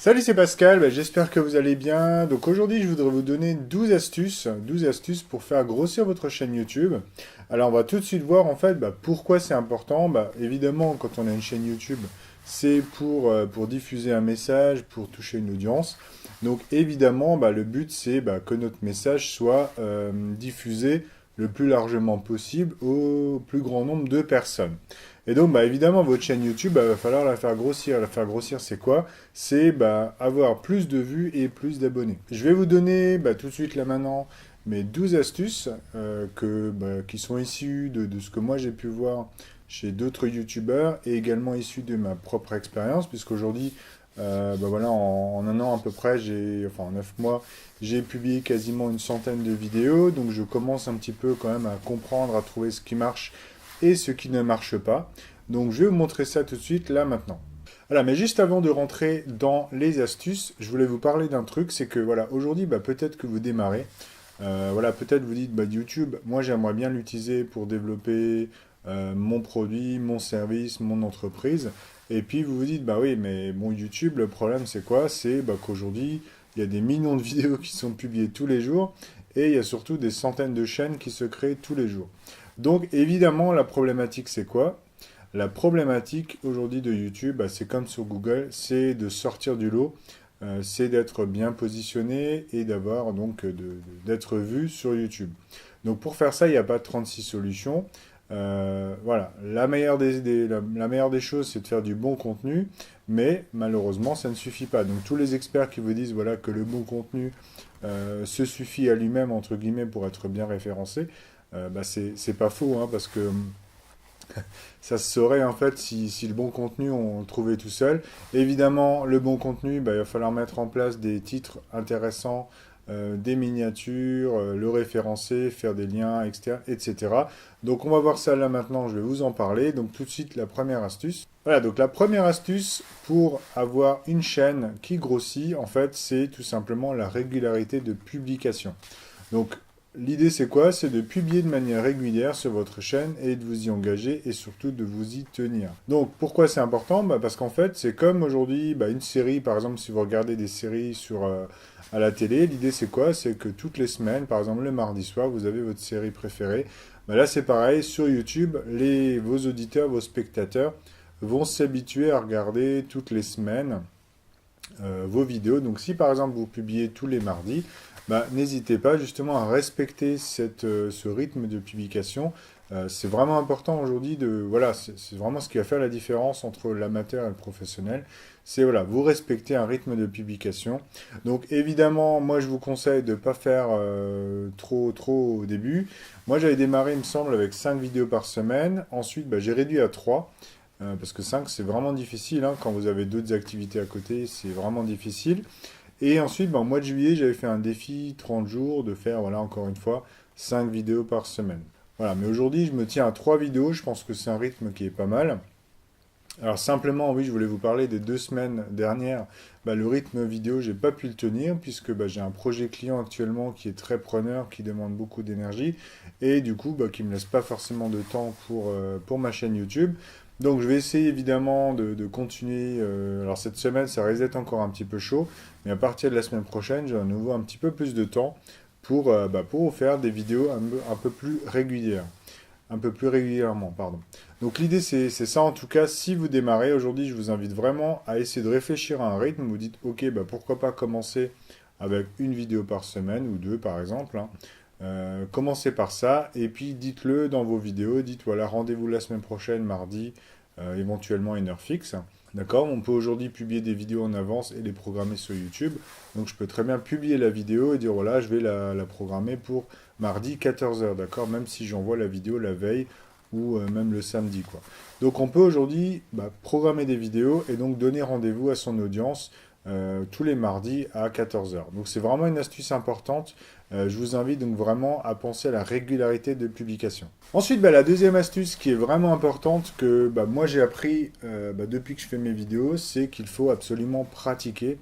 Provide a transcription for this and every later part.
Salut, c'est Pascal, j'espère que vous allez bien. Donc aujourd'hui, je voudrais vous donner 12 astuces pour faire grossir votre chaîne YouTube. Alors on va tout de suite voir en fait pourquoi c'est important. Évidemment, quand on a une chaîne YouTube, c'est pour diffuser un message, pour toucher une audience. Donc évidemment, le but c'est que notre message soit diffusé le plus largement possible au plus grand nombre de personnes. Et donc, évidemment, votre chaîne YouTube, il va falloir la faire grossir. La faire grossir, c'est quoi? C'est avoir plus de vues et plus d'abonnés. Je vais vous donner tout de suite là maintenant mes 12 astuces qui sont issues de ce que moi j'ai pu voir chez d'autres YouTubeurs et également issues de ma propre expérience, puisqu'aujourd'hui, voilà, en un an à peu près, enfin en 9 mois, j'ai publié quasiment une centaine de vidéos, donc je commence un petit peu quand même à comprendre, à trouver ce qui marche et ce qui ne marche pas. Donc je vais vous montrer ça tout de suite là maintenant. Voilà, mais juste avant de rentrer dans les astuces, je voulais vous parler d'un truc, c'est que voilà, aujourd'hui, peut-être que vous démarrez, voilà, peut-être vous dites, YouTube, moi j'aimerais bien l'utiliser pour développer mon produit, mon service, mon entreprise, et puis vous vous dites, oui, mais bon, YouTube, le problème c'est quoi? C'est qu'aujourd'hui, il y a des millions de vidéos qui sont publiées tous les jours, et il y a surtout des centaines de chaînes qui se créent tous les jours. Donc évidemment, la problématique c'est quoi? La problématique aujourd'hui de YouTube, c'est comme sur Google, c'est de sortir du lot, c'est d'être bien positionné et d'avoir donc d'être vu sur YouTube. Donc pour faire ça, il n'y a pas 36 solutions. Voilà, la meilleure des choses, c'est de faire du bon contenu, mais malheureusement, ça ne suffit pas. Donc tous les experts qui vous disent voilà que le bon contenu se suffit à lui-même entre guillemets pour être bien référencé, c'est pas faux, hein, parce que ça se saurait en fait si le bon contenu on le trouvait tout seul. Évidemment, le bon contenu, il va falloir mettre en place des titres intéressants, des miniatures, le référencer, faire des liens, etc., etc. Donc on va voir ça là maintenant, je vais vous en parler. Donc tout de suite, la première astuce. Voilà, donc la première astuce pour avoir une chaîne qui grossit, en fait, c'est tout simplement la régularité de publication. Donc l'idée, c'est quoi? C'est de publier de manière régulière sur votre chaîne et de vous y engager et surtout de vous y tenir. Donc, pourquoi c'est important? Parce qu'en fait, c'est comme aujourd'hui, une série, par exemple, si vous regardez des séries à la télé, l'idée, c'est quoi? C'est que toutes les semaines, par exemple, le mardi soir, vous avez votre série préférée. Là, c'est pareil, sur YouTube, vos auditeurs, vos spectateurs vont s'habituer à regarder toutes les semaines vos vidéos. Donc si par exemple vous publiez tous les mardis, n'hésitez pas justement à respecter ce rythme de publication. C'est vraiment important aujourd'hui voilà, c'est vraiment ce qui va faire la différence entre l'amateur et le professionnel. C'est voilà, vous respectez un rythme de publication. Donc évidemment, moi je vous conseille de ne pas faire trop au début. Moi j'avais démarré, il me semble, avec 5 vidéos par semaine. Ensuite, j'ai réduit à 3. Parce que 5 c'est vraiment difficile, hein, quand vous avez d'autres activités à côté, c'est vraiment difficile. Et ensuite, au mois de juillet, j'avais fait un défi 30 jours de faire, voilà, encore une fois, 5 vidéos par semaine. Voilà, mais aujourd'hui, je me tiens à 3 vidéos, je pense que c'est un rythme qui est pas mal. Alors simplement, oui, je voulais vous parler des 2 semaines dernières. Le rythme vidéo, j'ai pas pu le tenir puisque j'ai un projet client actuellement qui est très preneur, qui demande beaucoup d'énergie et du coup, qui me laisse pas forcément de temps pour ma chaîne YouTube. Donc je vais essayer évidemment de continuer. Alors cette semaine, ça risque d'être encore un petit peu chaud, mais à partir de la semaine prochaine, j'ai à nouveau un petit peu plus de temps pour vous faire des vidéos un peu plus régulières. Un peu plus régulièrement, pardon. Donc l'idée c'est ça en tout cas, si vous démarrez aujourd'hui, je vous invite vraiment à essayer de réfléchir à un rythme, vous dites ok, pourquoi pas commencer avec une vidéo par semaine ou deux par exemple, hein. Commencez par ça et puis dites-le dans vos vidéos, dites voilà, rendez-vous la semaine prochaine, mardi, éventuellement à une heure fixe. D'accord? On peut aujourd'hui publier des vidéos en avance et les programmer sur YouTube. Donc je peux très bien publier la vidéo et dire voilà, je vais la programmer pour mardi 14 heures, d'accord? Même si j'envoie la vidéo la veille ou même le samedi, quoi. Donc on peut aujourd'hui programmer des vidéos et donc donner rendez-vous à son audience tous les mardis à 14 heures. Donc c'est vraiment une astuce importante. Je vous invite donc vraiment à penser à la régularité de publication. Ensuite, la deuxième astuce qui est vraiment importante que moi j'ai appris depuis que je fais mes vidéos, c'est qu'il faut absolument pratiquer.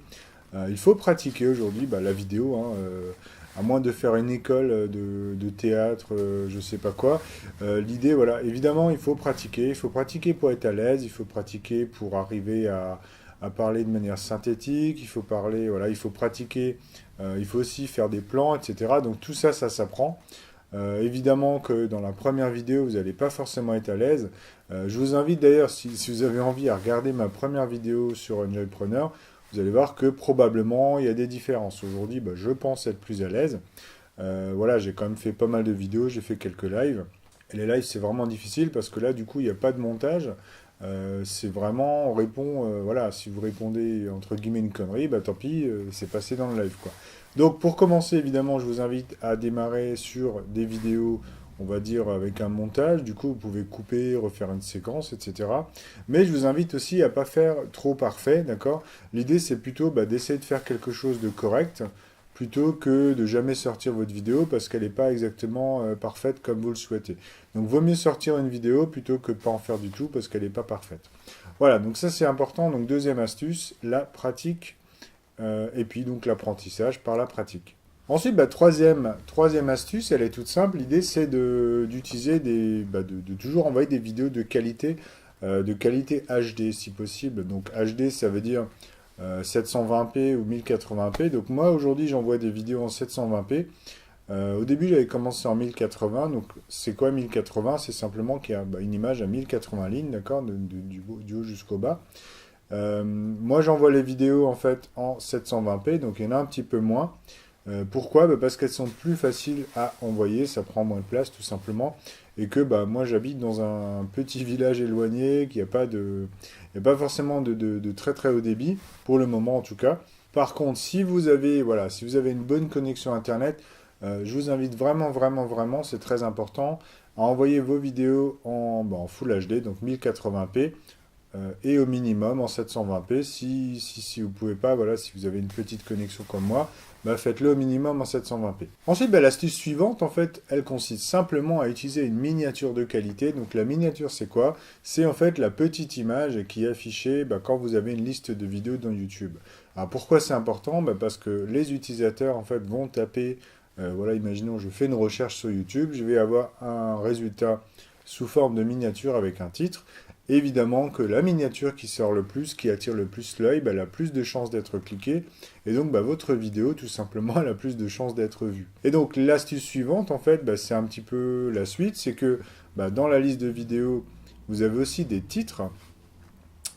Il faut pratiquer aujourd'hui la vidéo, hein, à moins de faire une école de théâtre, je sais pas quoi. L'idée, voilà, évidemment, il faut pratiquer pour être à l'aise, il faut pratiquer pour arriver à parler de manière synthétique, il faut parler, voilà, il faut pratiquer, il faut aussi faire des plans, etc. Donc tout ça, ça s'apprend. Évidemment que dans la première vidéo, vous n'allez pas forcément être à l'aise. Je vous invite d'ailleurs, si vous avez envie, à regarder ma première vidéo sur Enjoypreneur. Vous allez voir que probablement il y a des différences. Aujourd'hui, bah, je pense être plus à l'aise. Voilà, j'ai quand même fait pas mal de vidéos, j'ai fait quelques lives. Et les lives, c'est vraiment difficile parce que là, du coup, il n'y a pas de montage. C'est vraiment, on répond, voilà, si vous répondez entre guillemets une connerie, bah tant pis, c'est passé dans le live, quoi. Donc, pour commencer, évidemment, je vous invite à démarrer sur des vidéos, on va dire, avec un montage. Du coup, vous pouvez couper, refaire une séquence, etc. Mais je vous invite aussi à pas faire trop parfait, d'accord? L'idée, c'est plutôt bah, d'essayer de faire quelque chose de correct, plutôt que de jamais sortir votre vidéo parce qu'elle n'est pas exactement parfaite comme vous le souhaitez. Donc, vaut mieux sortir une vidéo plutôt que de pas en faire du tout parce qu'elle n'est pas parfaite. Voilà, donc ça c'est important. Donc, deuxième astuce, la pratique et puis donc l'apprentissage par la pratique. Ensuite, bah, troisième astuce, elle est toute simple. L'idée, c'est d'utiliser de toujours envoyer des vidéos de qualité HD si possible. Donc HD, ça veut dire 720p ou 1080p. Donc moi, aujourd'hui, j'envoie des vidéos en 720p. Au début, j'avais commencé en 1080. Donc c'est quoi 1080? C'est simplement qu'il y a bah, une image à 1080 lignes, d'accord, du haut jusqu'au bas. Moi, j'envoie les vidéos en fait en 720p, donc il y en a un petit peu moins. Pourquoi? Bah, parce qu'elles sont plus faciles à envoyer, ça prend moins de place tout simplement. Et que bah, moi j'habite dans un petit village éloigné, qu'il n'y a pas de, il y a pas forcément de très très haut débit, pour le moment en tout cas. Par contre, si vous avez, voilà, si vous avez une bonne connexion Internet, je vous invite vraiment, vraiment, vraiment, c'est très important, à envoyer vos vidéos en Full HD, donc 1080p et au minimum en 720p. Si vous pouvez pas, voilà, si vous avez une petite connexion comme moi, bah faites-le au minimum en 720p. Ensuite, bah, l'astuce suivante, en fait, elle consiste simplement à utiliser une miniature de qualité. Donc la miniature, c'est quoi? C'est en fait la petite image qui est affichée bah, quand vous avez une liste de vidéos dans YouTube. Alors pourquoi c'est important? Bah, parce que les utilisateurs, en fait, vont taper, voilà, imaginons, je fais une recherche sur YouTube, je vais avoir un résultat sous forme de miniature avec un titre. Évidemment que la miniature qui sort le plus, qui attire le plus l'œil, bah, elle a plus de chances d'être cliquée. Et donc bah, votre vidéo, tout simplement, elle a plus de chances d'être vue. Et donc l'astuce suivante, en fait, bah, c'est un petit peu la suite. C'est que bah, dans la liste de vidéos, vous avez aussi des titres.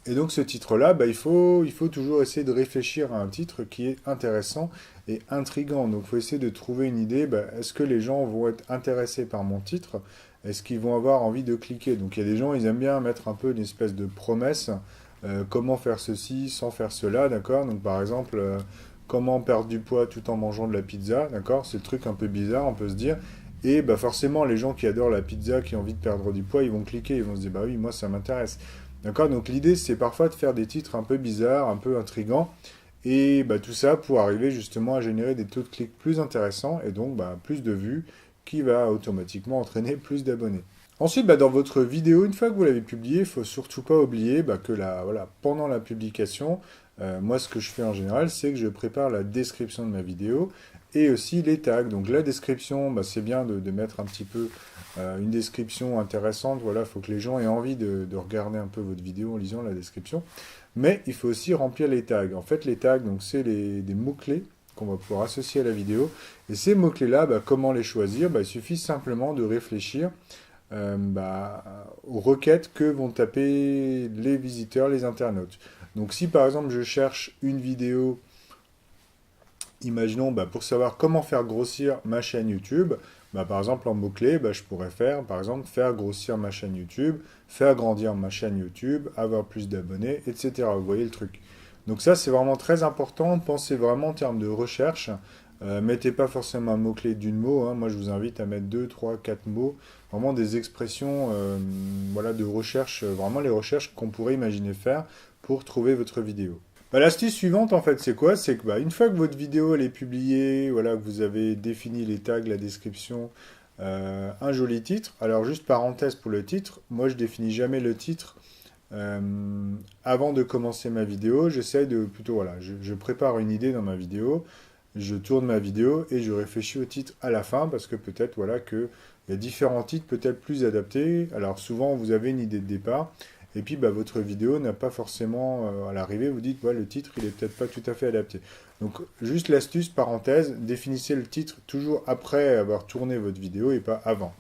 Et donc ce titre-là, bah, il faut toujours essayer de réfléchir à un titre qui est intéressant et intriguant. Donc il faut essayer de trouver une idée, bah, est-ce que les gens vont être intéressés par mon titre? Est-ce qu'ils vont avoir envie de cliquer? Donc il y a des gens, ils aiment bien mettre un peu une espèce de promesse, comment faire ceci sans faire cela, d'accord? Donc par exemple, comment perdre du poids tout en mangeant de la pizza, d'accord? C'est le truc un peu bizarre, on peut se dire. Et bah forcément, les gens qui adorent la pizza, qui ont envie de perdre du poids, ils vont cliquer, ils vont se dire, bah oui, moi ça m'intéresse. D'accord? Donc l'idée, c'est parfois de faire des titres un peu bizarres, un peu intrigants, et bah, tout ça pour arriver justement à générer des taux de clics plus intéressants, et donc bah, plus de vues, qui va automatiquement entraîner plus d'abonnés. Ensuite, bah, dans votre vidéo, une fois que vous l'avez publiée, il ne faut surtout pas oublier bah, que voilà, pendant la publication, moi ce que je fais en général, c'est que je prépare la description de ma vidéo et aussi les tags. Donc la description, bah, c'est bien de mettre un petit peu une description intéressante. Voilà, il faut que les gens aient envie de regarder un peu votre vidéo en lisant la description. Mais il faut aussi remplir les tags. En fait, les tags, donc c'est des mots-clés qu'on va pouvoir associer à la vidéo. Et ces mots-clés-là, bah, comment les choisir? Bah, il suffit simplement de réfléchir bah, aux requêtes que vont taper les visiteurs, les internautes. Donc si par exemple je cherche une vidéo, imaginons bah, pour savoir comment faire grossir ma chaîne YouTube, bah, par exemple en mots-clés, bah, je pourrais faire par exemple faire grossir ma chaîne YouTube, faire grandir ma chaîne YouTube, avoir plus d'abonnés, etc. Vous voyez le truc. Donc ça c'est vraiment très important, pensez vraiment en termes de recherche. Mettez pas forcément un mot-clé d'une mot, hein. Moi je vous invite à mettre 2, 3, 4 mots, vraiment des expressions voilà, de recherche, vraiment les recherches qu'on pourrait imaginer faire pour trouver votre vidéo. Bah, l'astuce suivante en fait c'est quoi? C'est que bah, une fois que votre vidéo elle est publiée, voilà, que vous avez défini les tags, la description, un joli titre. Alors juste parenthèse pour le titre, moi je définis jamais le titre avant de commencer ma vidéo. J'essaie de plutôt voilà, je prépare une idée dans ma vidéo. Je tourne ma vidéo et je réfléchis au titre à la fin parce que peut-être voilà que il y a différents titres peut-être plus adaptés. Alors souvent vous avez une idée de départ et puis bah, votre vidéo n'a pas forcément, à l'arrivée, vous dites, ouais, le titre, il est peut-être pas tout à fait adapté. Donc, juste l'astuce, parenthèse, définissez le titre toujours après avoir tourné votre vidéo et pas avant.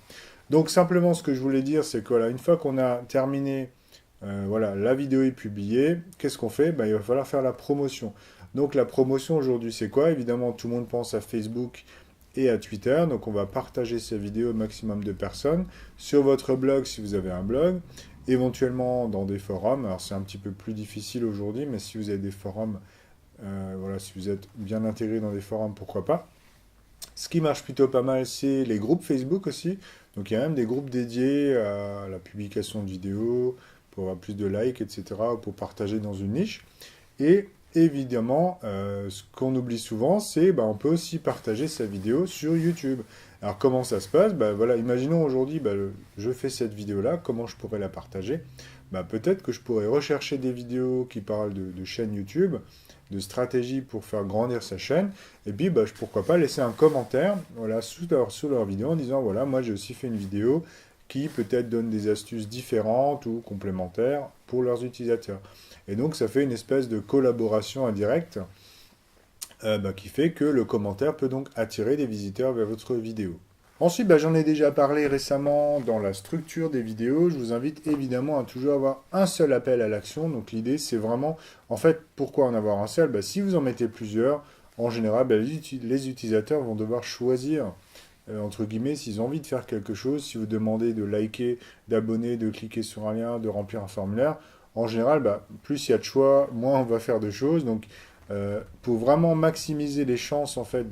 Donc, simplement, ce que je voulais dire, c'est que voilà, une fois qu'on a terminé, voilà, la vidéo est publiée, qu'est-ce qu'on fait? Ben, il va falloir faire la promotion. Donc, la promotion aujourd'hui, c'est quoi? Évidemment, tout le monde pense à Facebook et à Twitter. Donc, on va partager ces vidéos au maximum de personnes sur votre blog si vous avez un blog, éventuellement dans des forums. Alors, c'est un petit peu plus difficile aujourd'hui, mais si vous avez des forums, voilà, si vous êtes bien intégré dans des forums, pourquoi pas. Ce qui marche plutôt pas mal, c'est les groupes Facebook aussi. Donc il y a même des groupes dédiés à la publication de vidéos, pour avoir plus de likes, etc., pour partager dans une niche. Et évidemment, ce qu'on oublie souvent, c'est bah, on peut aussi partager sa vidéo sur YouTube. Alors comment ça se passe? Bah, voilà, imaginons aujourd'hui, bah, je fais cette vidéo-là, comment je pourrais la partager? Bah, peut-être que je pourrais rechercher des vidéos qui parlent de chaîne YouTube, de stratégie pour faire grandir sa chaîne, et puis bah, pourquoi pas laisser un commentaire voilà, sous leur vidéo en disant, voilà, moi j'ai aussi fait une vidéo qui peut-être donne des astuces différentes ou complémentaires pour leurs utilisateurs. Et donc ça fait une espèce de collaboration indirecte bah, qui fait que le commentaire peut donc attirer des visiteurs vers votre vidéo. Ensuite, bah, j'en ai déjà parlé récemment dans la structure des vidéos. Je vous invite évidemment à toujours avoir un seul appel à l'action. Donc l'idée, c'est vraiment, en fait, pourquoi en avoir un seul? Bah, si vous en mettez plusieurs, en général, bah, les utilisateurs vont devoir choisir, entre guillemets, s'ils ont envie de faire quelque chose. Si vous demandez de liker, d'abonner, de cliquer sur un lien, de remplir un formulaire, en général, bah, plus il y a de choix, moins on va faire de choses. Donc, pour vraiment maximiser les chances, en fait,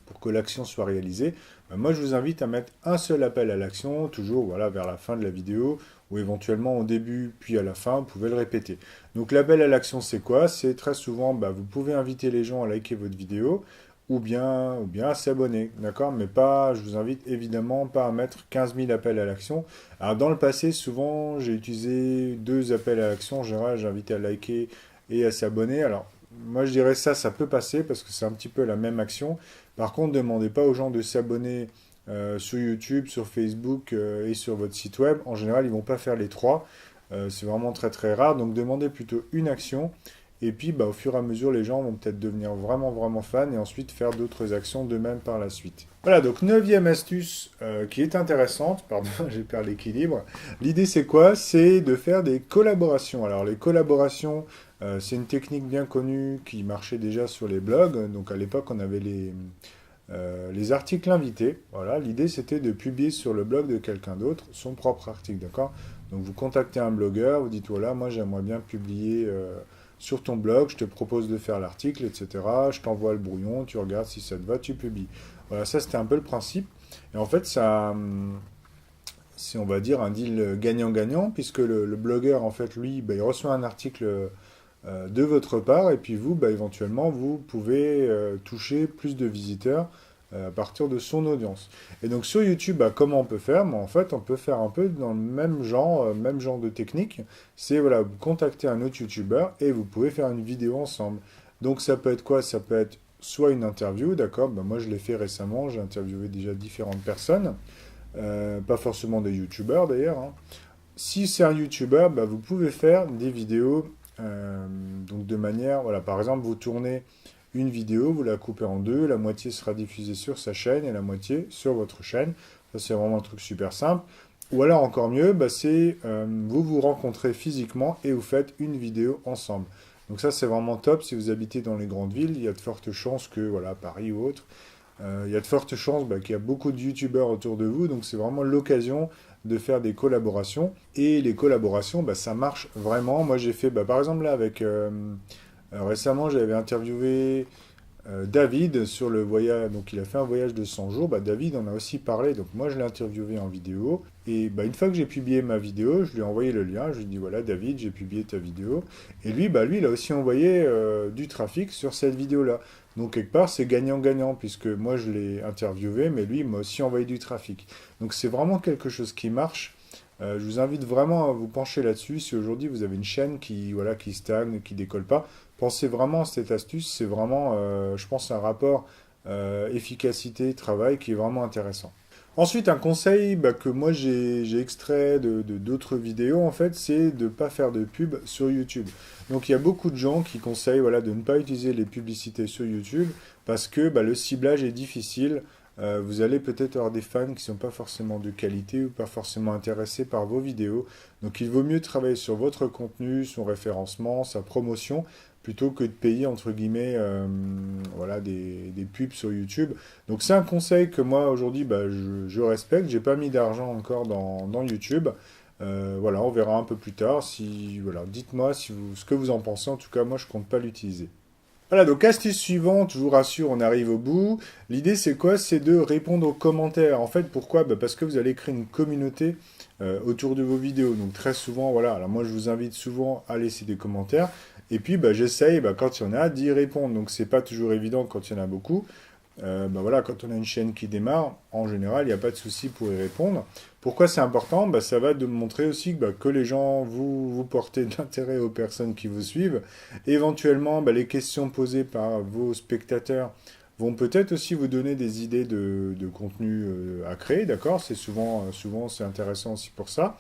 pour que l'action soit réalisée, ben moi je vous invite à mettre un seul appel à l'action, toujours voilà, vers la fin de la vidéo, ou éventuellement au début puis à la fin, vous pouvez le répéter. Donc l'appel à l'action c'est quoi? C'est très souvent, ben, vous pouvez inviter les gens à liker votre vidéo, ou bien à s'abonner, d'accord? Mais pas, je vous invite évidemment pas à mettre 15 000 appels à l'action. Alors dans le passé, souvent j'ai utilisé deux appels à l'action, en général j'ai invité à liker et à s'abonner. Alors moi je dirais ça, ça peut passer parce que c'est un petit peu la même action. Par contre, ne demandez pas aux gens de s'abonner sur YouTube, sur Facebook et sur votre site web. En général, ils ne vont pas faire les trois. C'est vraiment très très rare. Donc demandez plutôt une action. Et puis bah, au fur et à mesure, les gens vont peut-être devenir vraiment vraiment fans et ensuite faire d'autres actions de même par la suite. Voilà, donc neuvième astuce qui est intéressante. Pardon, j'ai perdu l'équilibre. L'idée c'est quoi? C'est de faire des collaborations. Alors les collaborations, c'est une technique bien connue qui marchait déjà sur les blogs. Donc à l'époque, on avait les articles invités. Voilà, l'idée c'était de publier sur le blog de quelqu'un d'autre son propre article, d'accord? Donc vous contactez un blogueur, vous dites voilà, moi j'aimerais bien publier sur ton blog, je te propose de faire l'article, etc. Je t'envoie le brouillon, tu regardes si ça te va, tu publies. Voilà, ça c'était un peu le principe. Et en fait, ça, c'est on va dire un deal gagnant-gagnant, puisque le blogueur, en fait, lui, bah, il reçoit un article de votre part, et puis vous, bah, éventuellement, vous pouvez toucher plus de visiteurs à partir de son audience. Et donc sur YouTube, bah, comment on peut faire? En fait, on peut faire un peu dans le même genre de technique. C'est voilà, vous contactez un autre YouTuber et vous pouvez faire une vidéo ensemble. Donc ça peut être quoi? Ça peut être soit une interview, d'accord? Bah, moi je l'ai fait récemment, j'ai interviewé déjà différentes personnes, pas forcément des YouTubers d'ailleurs, hein. Si c'est un YouTuber, bah, vous pouvez faire des vidéos donc de manière, voilà, par exemple, vous tournez une vidéo, vous la coupez en deux, la moitié sera diffusée sur sa chaîne et la moitié sur votre chaîne. Ça, c'est vraiment un truc super simple. Ou alors, encore mieux, bah, c'est vous vous rencontrez physiquement et vous faites une vidéo ensemble. Donc ça, c'est vraiment top. Si vous habitez dans les grandes villes, il y a de fortes chances que, voilà, Paris ou autre, il y a de fortes chances bah, qu'il y a beaucoup de youtubeurs autour de vous. Donc c'est vraiment l'occasion de faire des collaborations. Et les collaborations, bah, ça marche vraiment. Moi, j'ai fait, bah, par exemple, là, avec... récemment, j'avais interviewé David sur le voyage. Donc, il a fait un voyage de 100 jours. Bah, David en a aussi parlé. Donc, moi, je l'ai interviewé en vidéo. Et bah, une fois que j'ai publié ma vidéo, je lui ai envoyé le lien. Je lui ai dit voilà, David, j'ai publié ta vidéo. Et lui, bah, lui, il a aussi envoyé du trafic sur cette vidéo-là. Donc, quelque part, c'est gagnant-gagnant, puisque moi, je l'ai interviewé, mais lui, il m'a aussi envoyé du trafic. Donc, c'est vraiment quelque chose qui marche. Je vous invite vraiment à vous pencher là-dessus. Si aujourd'hui vous avez une chaîne qui, voilà, qui stagne, qui décolle pas, pensez vraiment à cette astuce. C'est vraiment, je pense, un rapport efficacité-travail qui est vraiment intéressant. Ensuite, un conseil que moi j'ai extrait de d'autres vidéos, en fait, c'est de ne pas faire de pub sur YouTube. Donc il y a beaucoup de gens qui conseillent voilà, de ne pas utiliser les publicités sur YouTube parce que le ciblage est difficile. Vous allez peut-être avoir des fans qui ne sont pas forcément de qualité ou pas forcément intéressés par vos vidéos. Donc il vaut mieux travailler sur votre contenu, son référencement, sa promotion, plutôt que de payer entre guillemets voilà, des pubs sur YouTube. Donc c'est un conseil que moi aujourd'hui je respecte. J'ai pas mis d'argent encore dans YouTube. Voilà, on verra un peu plus tard. Si, voilà, dites-moi si ce que vous en pensez. En tout cas, moi je compte pas l'utiliser. Voilà, donc astuce suivante, je vous rassure, on arrive au bout. L'idée c'est quoi? C'est de répondre aux commentaires. En fait, pourquoi? Parce que vous allez créer une communauté autour de vos vidéos. Donc très souvent, voilà, alors moi je vous invite souvent à laisser des commentaires. Et puis j'essaye, quand il y en a, d'y répondre. Donc c'est pas toujours évident quand il y en a beaucoup. Voilà, quand on a une chaîne qui démarre, en général, il n'y a pas de souci pour y répondre. Pourquoi c'est important? Ça va de montrer aussi que les gens, vous portez de l'intérêt aux personnes qui vous suivent. Éventuellement, les questions posées par vos spectateurs vont peut-être aussi vous donner des idées de contenu à créer, d'accord? C'est souvent c'est intéressant aussi pour ça.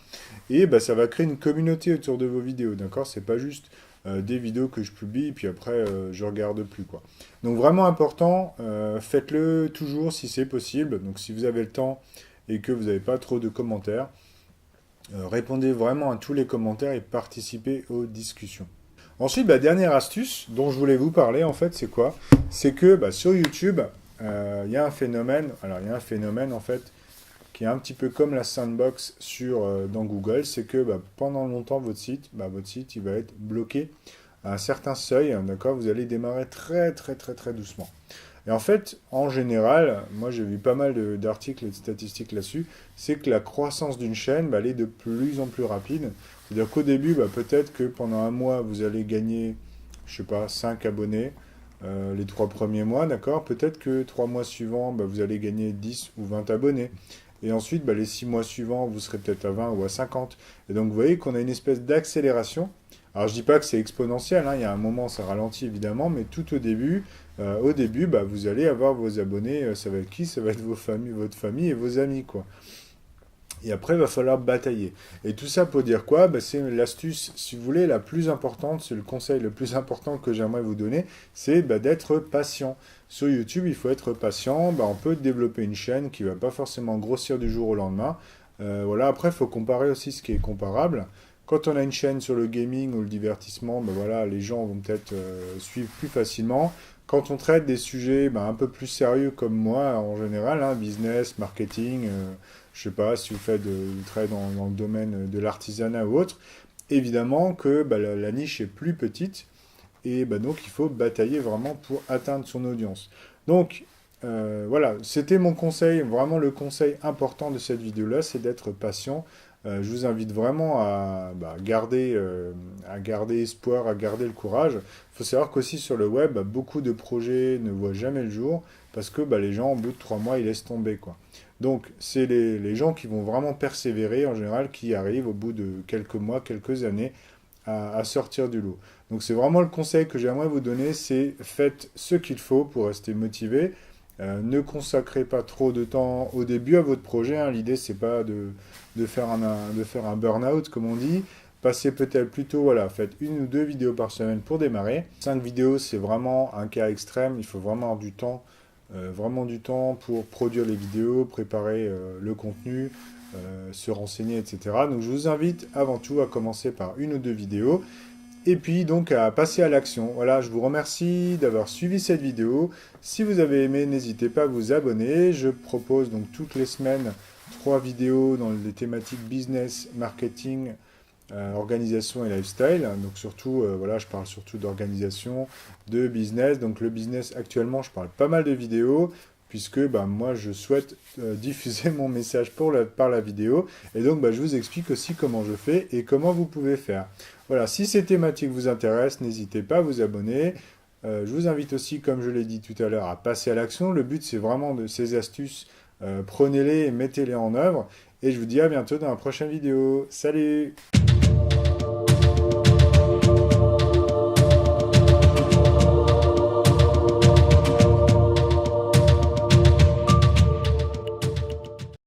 Et ça va créer une communauté autour de vos vidéos, d'accord? C'est pas juste des vidéos que je publie, et puis après, je regarde plus, quoi. Donc vraiment important, faites-le toujours si c'est possible. Donc si vous avez le temps et que vous n'avez pas trop de commentaires, répondez vraiment à tous les commentaires et participez aux discussions. Ensuite, dernière astuce dont je voulais vous parler, en fait, c'est quoi? C'est que sur YouTube, il y a un phénomène, alors il y a un phénomène en fait, qui est un petit peu comme la sandbox dans Google, c'est que pendant longtemps, votre site il va être bloqué à un certain seuil, hein, d'accord? Vous allez démarrer très très très très doucement. Et en fait, en général, moi j'ai vu pas mal d'articles et de statistiques là-dessus, c'est que la croissance d'une chaîne elle est de plus en plus rapide. C'est-à-dire qu'au début, peut-être que pendant un mois, vous allez gagner, je sais pas, 5 abonnés les 3 premiers mois, d'accord? Peut-être que 3 mois suivants, vous allez gagner 10 ou 20 abonnés. Et ensuite, les 6 mois suivants, vous serez peut-être à 20 ou à 50. Et donc, vous voyez qu'on a une espèce d'accélération. Alors, je dis pas que c'est exponentiel, hein, il y a un moment, ça ralentit évidemment, mais tout au début, vous allez avoir vos abonnés. Ça va être qui? Ça va être votre famille et vos amis, quoi. Et après, il va falloir batailler. Et tout ça pour dire quoi? C'est l'astuce, si vous voulez, la plus importante, c'est le conseil le plus important que j'aimerais vous donner, c'est d'être patient. Sur YouTube, il faut être patient. On peut développer une chaîne qui ne va pas forcément grossir du jour au lendemain. Voilà. Après, il faut comparer aussi ce qui est comparable. Quand on a une chaîne sur le gaming ou le divertissement, voilà, les gens vont peut-être suivre plus facilement. Quand on traite des sujets un peu plus sérieux comme moi, en général, hein, business, marketing, je sais pas si vous faites du travail dans le domaine de l'artisanat ou autre, évidemment que la niche est plus petite et donc il faut batailler vraiment pour atteindre son audience. Donc voilà, c'était mon conseil, vraiment le conseil important de cette vidéo-là, c'est d'être patient. Je vous invite vraiment à garder espoir, à garder le courage. Il faut savoir qu'aussi sur le web, beaucoup de projets ne voient jamais le jour parce que les gens, au bout de 3 mois, ils laissent tomber, quoi. Donc, c'est les gens qui vont vraiment persévérer, en général, qui arrivent au bout de quelques mois, quelques années, à sortir du lot. Donc, c'est vraiment le conseil que j'aimerais vous donner, c'est faites ce qu'il faut pour rester motivé. Ne consacrez pas trop de temps au début à votre projet, hein. L'idée, c'est pas de faire un burn-out, comme on dit. Passez peut-être plutôt, voilà, faites 1 ou 2 vidéos par semaine pour démarrer. 5 vidéos, c'est vraiment un cas extrême. Il faut vraiment avoir du temps pour produire les vidéos, préparer le contenu, se renseigner, etc. Donc, je vous invite avant tout à commencer par 1 ou 2 vidéos. Et puis donc à passer à l'action. Voilà, je vous remercie d'avoir suivi cette vidéo. Si vous avez aimé, n'hésitez pas à vous abonner. Je propose donc toutes les semaines 3 vidéos dans les thématiques business, marketing, organisation et lifestyle. Donc surtout, voilà, je parle surtout d'organisation, de business. Donc le business, actuellement, je parle pas mal de vidéos, puisque moi, je souhaite diffuser mon message par la vidéo. Et donc, je vous explique aussi comment je fais et comment vous pouvez faire. Voilà, si ces thématiques vous intéressent, n'hésitez pas à vous abonner. Je vous invite aussi, comme je l'ai dit tout à l'heure, à passer à l'action. Le but, c'est vraiment de ces astuces. Prenez-les et mettez-les en œuvre. Et je vous dis à bientôt dans la prochaine vidéo. Salut!